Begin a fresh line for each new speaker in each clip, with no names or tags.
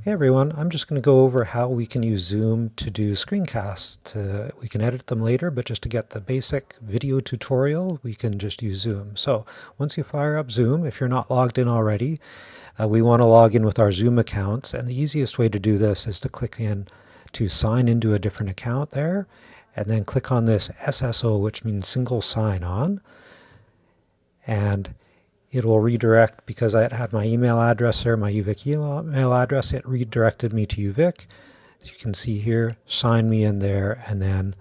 Hey everyone, I'm just going to go over how we can use Zoom to do screencasts. We can edit them later, but just to get the basic video tutorial, we can just use Zoom. So once you fire up Zoom, if you're not logged in already, we want to log in with our Zoom accounts. And the easiest way to do this is to click in to sign into a different account there, and then click on this SSO, which means single sign-on. And it will redirect, because I had my email address there, my UVic email address, it redirected me to UVic. As you can see here, sign me in there, and then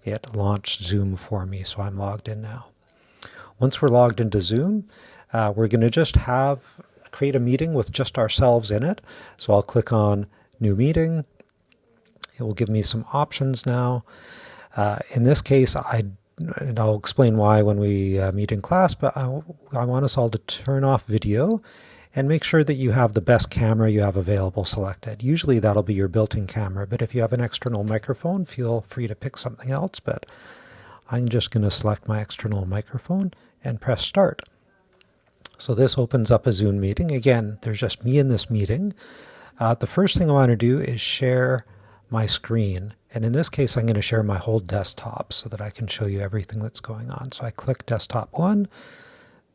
it launched Zoom for me, so I'm logged in now. Once we're logged into Zoom, we're going to just create a meeting with just ourselves in it. So I'll click on New Meeting. It will give me some options now. In this case, and I'll explain why when we meet in class, but I want us all to turn off video and make sure that you have the best camera you have available selected. Usually that'll be your built-in camera, but if you have an external microphone, feel free to pick something else. But I'm just going to select my external microphone and press start. So this opens up a Zoom meeting. Again, there's just me in this meeting. The first thing I want to do is share my screen. And in this case, I'm going to share my whole desktop so that I can show you everything that's going on. So I click desktop 1,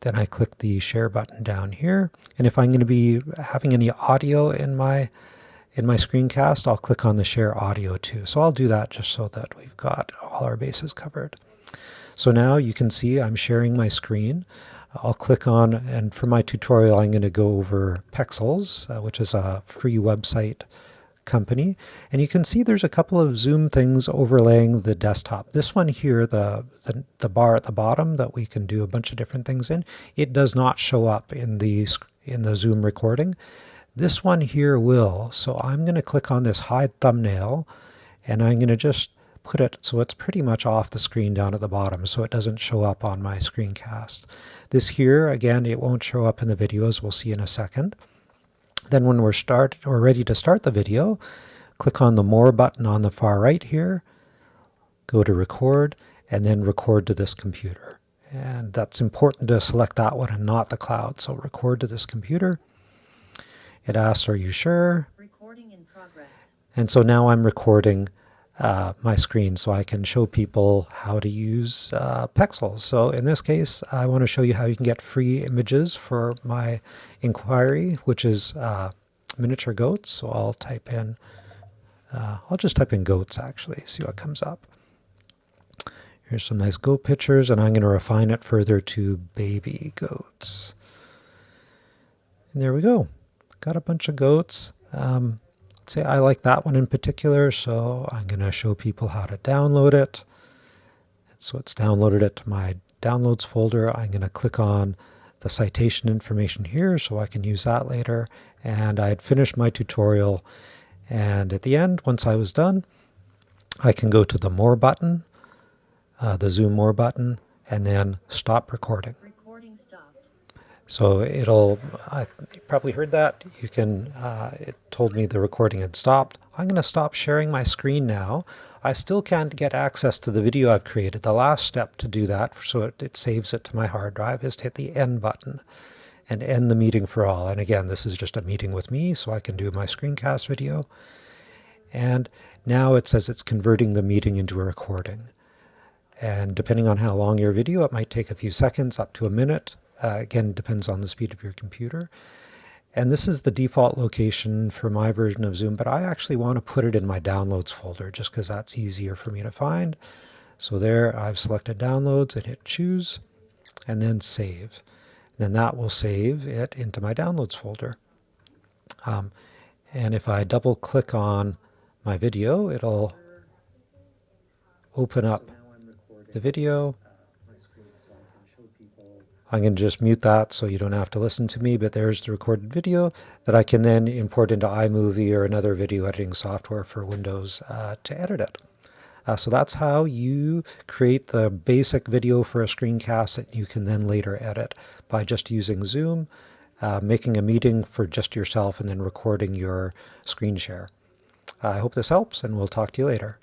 then I click the share button down here. And if I'm going to be having any audio in my screencast, I'll click on the share audio too. So I'll do that just so that we've got all our bases covered. So now you can see I'm sharing my screen. I'll click on, and for my tutorial, I'm going to go over Pexels, which is a free website company, and you can see there's a couple of Zoom things overlaying the desktop. This one here, the bar at the bottom that we can do a bunch of different things in, it does not show up in the Zoom recording. This one here will. So I'm going to click on this hide thumbnail, and I'm going to just put it so it's pretty much off the screen down at the bottom, so it doesn't show up on my screencast. This here, again, it won't show up in the videos. We'll see in a second. Then when we're ready to start the video, click on the More button on the far right here, go to Record, and then record to this computer. And that's important to select that one and not the cloud. So record to this computer. It asks, are you sure?
Recording in progress.
And so now I'm recording my screen so I can show people how to use Pexels. So in this case, I want to show you how you can get free images for my inquiry, which is miniature goats. So I'll type in, I'll just type in goats actually, see what comes up. Here's some nice goat pictures, and I'm going to refine it further to baby goats. And there we go. Got a bunch of goats. Say I like that one in particular, so I'm going to show people how to download it. So it's downloaded it to my downloads folder. I'm going to click on the citation information here so I can use that later. And I had finished my tutorial, and at the end, once I was done, I can go to the More button, the Zoom More button, and then stop recording.
Recording stopped.
So you probably heard that. You can, it told me the recording had stopped. I'm going to stop sharing my screen now. I still can't get access to the video I've created. The last step to do that, so it saves it to my hard drive, is to hit the End button and end the meeting for all. And again, this is just a meeting with me, so I can do my screencast video. And now it says it's converting the meeting into a recording. And depending on how long your video, it might take a few seconds, up to a minute. Again, depends on the speed of your computer. And this is the default location for my version of Zoom, but I actually want to put it in my downloads folder just because that's easier for me to find. So there, I've selected downloads and hit choose, and then save. Then that will save it into my downloads folder. And if I double click on my video, it'll open up the video. I'm going to just mute that so you don't have to listen to me, but there's the recorded video that I can then import into iMovie or another video editing software for Windows to edit it. So that's how you create the basic video for a screencast that you can then later edit by just using Zoom, making a meeting for just yourself, and then recording your screen share. I hope this helps, and we'll talk to you later.